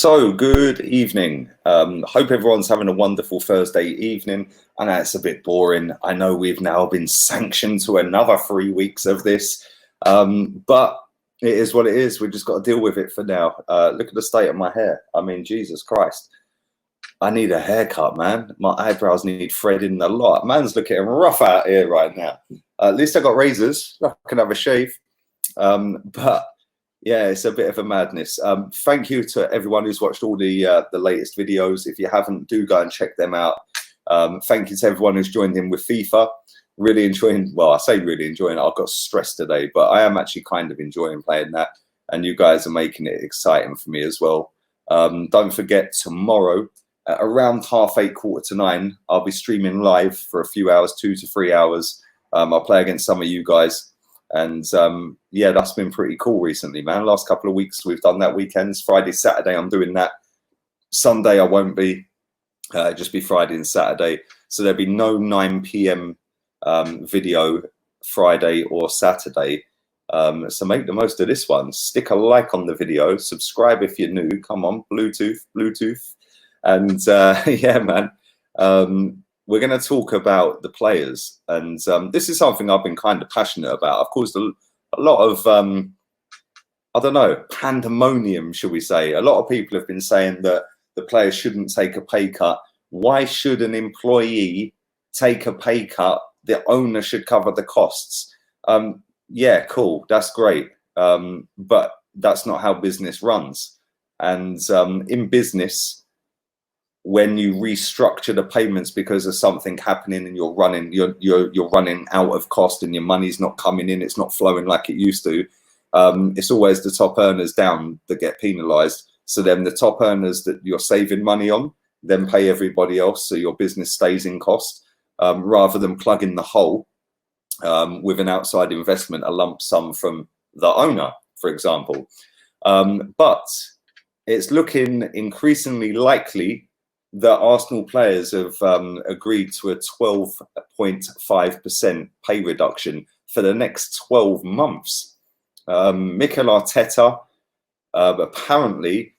So, good evening. Hope everyone's having a wonderful Thursday evening. I know it's a bit boring. I know we've now been sanctioned to another 3 weeks of this, but it is what it is. We've just got to deal with it for now. Look at the state of my hair. I mean, Jesus Christ. I need a haircut, man. My eyebrows need threading a lot. Man's looking rough out here right now. At least I got razors. I can have a shave. But yeah, it's a bit of a madness. Thank you to everyone who's watched all the latest videos. If you haven't, do go and check them out. Thank you to everyone who's joined in with FIFA. Really enjoying, well, I say really enjoying it. I've got stressed today, but I am actually kind of enjoying playing that. And you guys are making it exciting for me as well. Don't forget, tomorrow, around 8:30, 8:45, I'll be streaming live for a few hours, 2 to 3 hours. I'll play against some of you guys. And yeah, that's been pretty cool recently, man. Last couple of weeks we've done that. Weekends, Friday, Saturday, I'm doing that. Sunday I won't be, just be Friday and Saturday. So there'll be no 9 p.m. Video Friday or Saturday. So make the most of this one. Stick a like on the video, subscribe if you're new. Come on, Bluetooth. And yeah, man. We're going to talk about the players, and this is something I've been kind of passionate about. Of course, a lot of, I don't know, pandemonium, shall we say. A lot of people have been saying that the players shouldn't take a pay cut. Why should an employee take a pay cut? The owner should cover the costs. Yeah, cool, that's great. But that's not how business runs. And in business, when you restructure the payments because of something happening and you're running out of cost and your money's not coming in, it's not flowing like it used to, it's always the top earners down that get penalized. So then the top earners that you're saving money on then pay everybody else, so your business stays in cost, rather than plugging the hole with an outside investment, a lump sum from the owner, for example. But it's looking increasingly likely that Arsenal players have agreed to a 12.5% pay reduction for the next 12 months. Mikel Arteta apparently,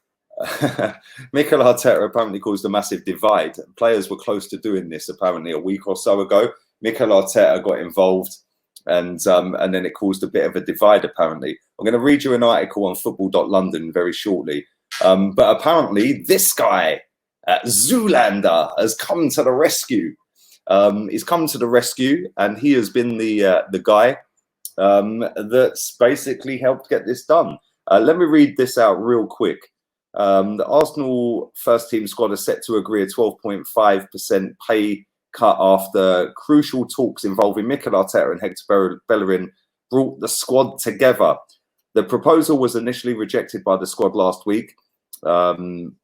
Mikel Arteta apparently caused a massive divide. Players were close to doing this apparently a week or so ago. Mikel Arteta got involved, and then it caused a bit of a divide apparently. I'm going to read you an article on football.london very shortly. But apparently this guy, Zoolander, has come to the rescue. He's come to the rescue, and he has been the guy that's basically helped get this done. Let me read this out real quick. The Arsenal first team squad is set to agree a 12.5% pay cut after crucial talks involving Mikel Arteta and Hector Bellerin brought the squad together. The proposal was initially rejected by the squad last week,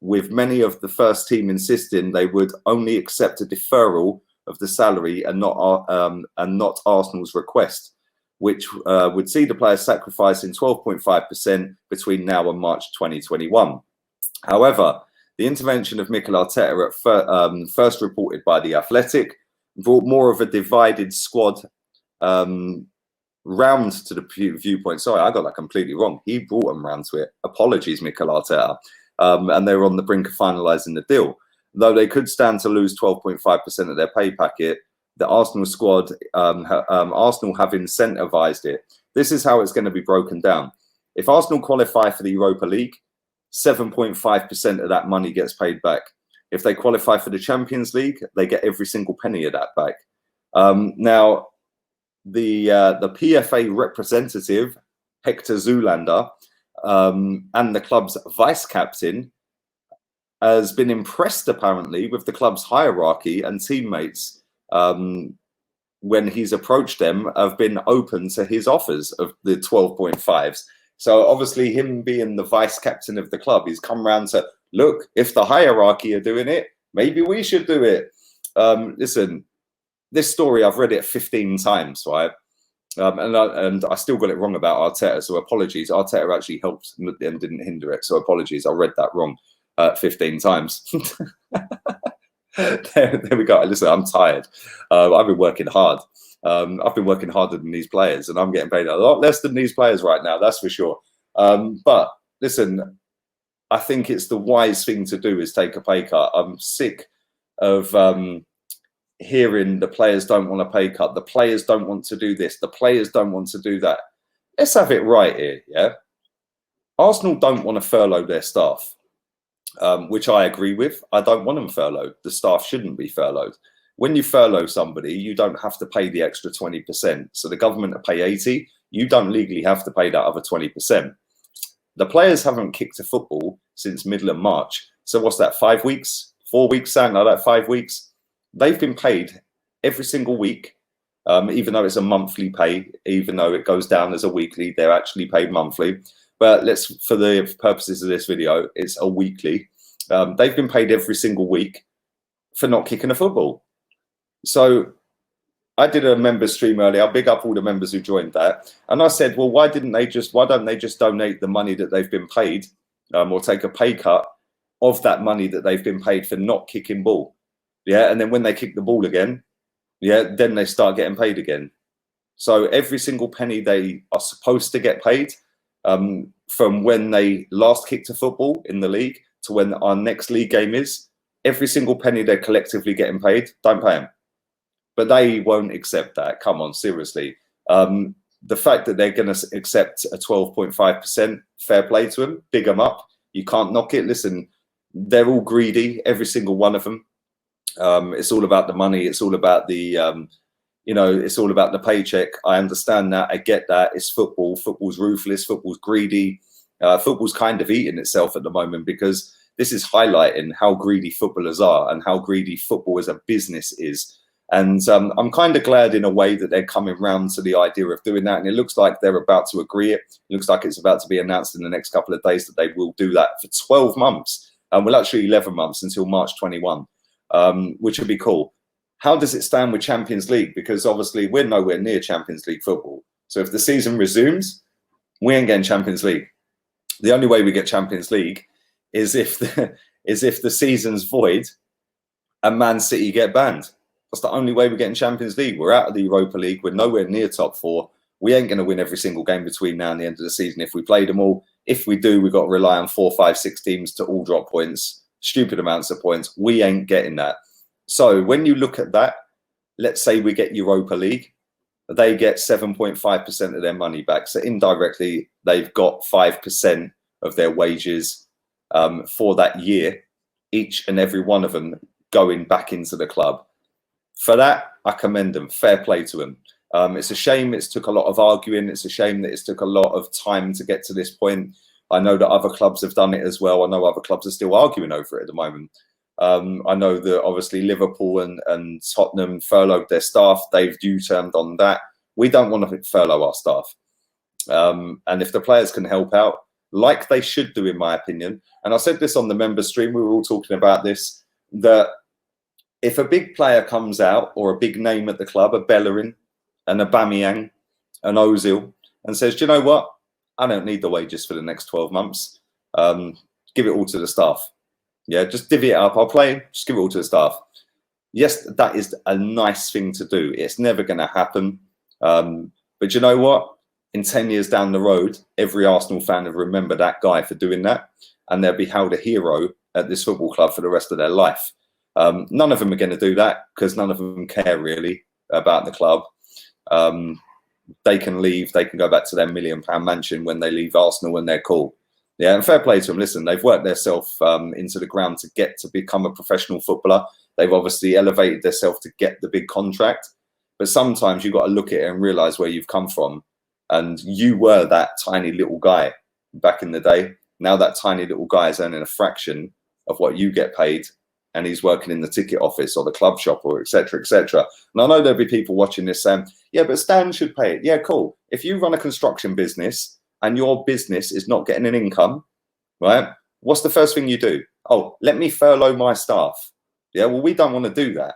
with many of the first team insisting they would only accept a deferral of the salary and not Arsenal's request, which would see the players sacrificing 12.5% between now and March 2021. However, the intervention of Mikel Arteta, at first reported by The Athletic, brought more of a divided squad round to the viewpoint. Sorry, I got that completely wrong. He brought them round to it. Apologies, Mikel Arteta. And they were on the brink of finalising the deal. Though they could stand to lose 12.5% of their pay packet, the Arsenal squad, Arsenal have incentivised it. This is how it's going to be broken down. If Arsenal qualify for the Europa League, 7.5% of that money gets paid back. If they qualify for the Champions League, they get every single penny of that back. Now, the PFA representative, Hector Zoolander, and the club's vice captain, has been impressed apparently with the club's hierarchy, and teammates, when he's approached them, have been open to his offers of the 12.5s. So obviously him being the vice captain of the club, he's come round to, look, if the hierarchy are doing it, maybe we should do it. Listen, this story, I've read it 15 times, right? And I still got it wrong about Arteta, so apologies. Arteta actually helped and didn't hinder it, so apologies. I read that wrong 15 times. there we go. Listen, I'm tired. I've been working hard. I've been working harder than these players, and I'm getting paid a lot less than these players right now, that's for sure. But listen, I think it's the wise thing to do is take a pay cut. I'm sick of hearing the players don't want a pay cut. The players don't want to do this. The players don't want to do that. Let's have it right here, yeah? Arsenal don't want to furlough their staff, which I agree with. I don't want them furloughed. The staff shouldn't be furloughed. When you furlough somebody, you don't have to pay the extra 20%. So the government will pay 80. You don't legally have to pay that other 20%. The players haven't kicked a football since middle of March. So what's that, 5 weeks, 4 weeks, something like that, 5 weeks? They've been paid every single week, even though it's a monthly pay, even though it goes down as a weekly, they're actually paid monthly. But let's, for the purposes of this video, it's a weekly. They've been paid every single week for not kicking a football. So I did a member stream earlier. I'll big up all the members who joined that. And I said, well, why don't they just donate the money that they've been paid, or take a pay cut of that money that they've been paid for not kicking ball? Yeah. And then when they kick the ball again, yeah, then they start getting paid again. So every single penny they are supposed to get paid, from when they last kicked a football in the league to when our next league game is, every single penny they're collectively getting paid, don't pay them. But they won't accept that. Come on, seriously. The fact that they're going to accept a 12.5%, fair play to them, big them up. You can't knock it. Listen, they're all greedy, every single one of them. It's all about the money. It's all about the, it's all about the paycheck. I understand that. I get that. It's football. Football's ruthless. Football's greedy. Football's kind of eating itself at the moment, because this is highlighting how greedy footballers are and how greedy football as a business is. And I'm kind of glad in a way that they're coming round to the idea of doing that. And it looks like they're about to agree it. It looks like it's about to be announced in the next couple of days that they will do that for 12 months. Well, actually 11 months until March 21, which would be cool. How does it stand with Champions League? Because obviously we're nowhere near Champions League football. So if the season resumes, we ain't getting Champions League. The only way we get Champions League is if the season's void and Man City get banned. That's the only way we're getting Champions League. We're out of the Europa League. We're nowhere near top 4. We ain't going to win every single game between now and the end of the season if we played them all. If we do, we've got to rely on 4, 5, 6 teams to all drop points, stupid amounts of points. We ain't getting that. So when you look at that, let's say we get Europa League, they get 7.5% of their money back. So indirectly, they've got 5% of their wages for that year, each and every one of them going back into the club. For that, I commend them. Fair play to them. It's a shame it's took a lot of arguing. It's a shame that it's took a lot of time to get to this point. I know that other clubs have done it as well. I know other clubs are still arguing over it at the moment. I know that obviously Liverpool and Tottenham furloughed their staff. They've U-turned on that. We don't want to furlough our staff. And if the players can help out, like they should do, in my opinion. And I said this on the member stream, we were all talking about this, that if a big player comes out, or a big name at the club, a Bellerin, an Aubameyang, an Ozil, and says, do you know what? I don't need the wages for the next 12 months. Give it all to the staff. Yeah, just divvy it up. I'll play, just give it all to the staff. Yes, that is a nice thing to do. It's never going to happen. But you know what? In 10 years down the road, every Arsenal fan will remember that guy for doing that. And they'll be held a hero at this football club for the rest of their life. None of them are going to do that, because none of them care really about the club. They can leave. They can go back to their £1 million mansion when they leave Arsenal, and they're cool. Yeah, and fair play to them. Listen, they've worked themselves into the ground to become a professional footballer. They've obviously elevated themselves to get the big contract. But sometimes you've got to look at it and realise where you've come from. And you were that tiny little guy back in the day. Now that tiny little guy is earning a fraction of what you get paid, and he's working in the ticket office or the club shop, or etc., etc. And I know there'll be people watching this saying, yeah, but Stan should pay it. Yeah, cool. If you run a construction business and your business is not getting an income, right, what's the first thing you do? Oh, let me furlough my staff. Yeah, well, we don't want to do that.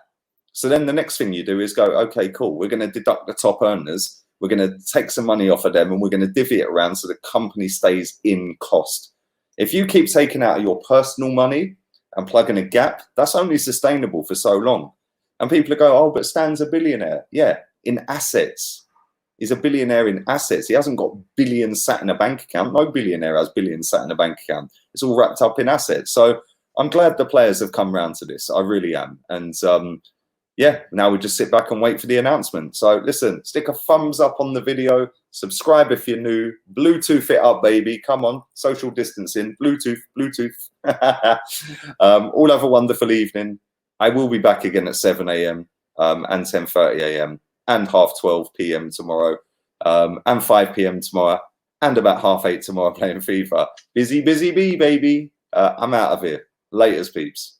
So then the next thing you do is go, okay, cool. We're going to deduct the top earners. We're going to take some money off of them, and we're going to divvy it around so the company stays in cost. If you keep taking out of your personal money and plugging a gap, that's only sustainable for so long. And people go, oh, but Stan's a billionaire. Yeah, in assets. He's a billionaire in assets. He hasn't got billions sat in a bank account. No billionaire has billions sat in a bank account. It's all wrapped up in assets. So I'm glad the players have come round to this. I really am. And yeah, now we just sit back and wait for the announcement. So listen, stick a thumbs up on the video, subscribe if you're new, Bluetooth it up, baby. Come on, social distancing, Bluetooth. All have a wonderful evening. I will be back again at 7 a.m. And 10:30 a.m. and 12:30 p.m. tomorrow, and 5 p.m. tomorrow, and about 8:30 tomorrow playing FIFA. Busy bee, baby. I'm out of here. Laters, peeps.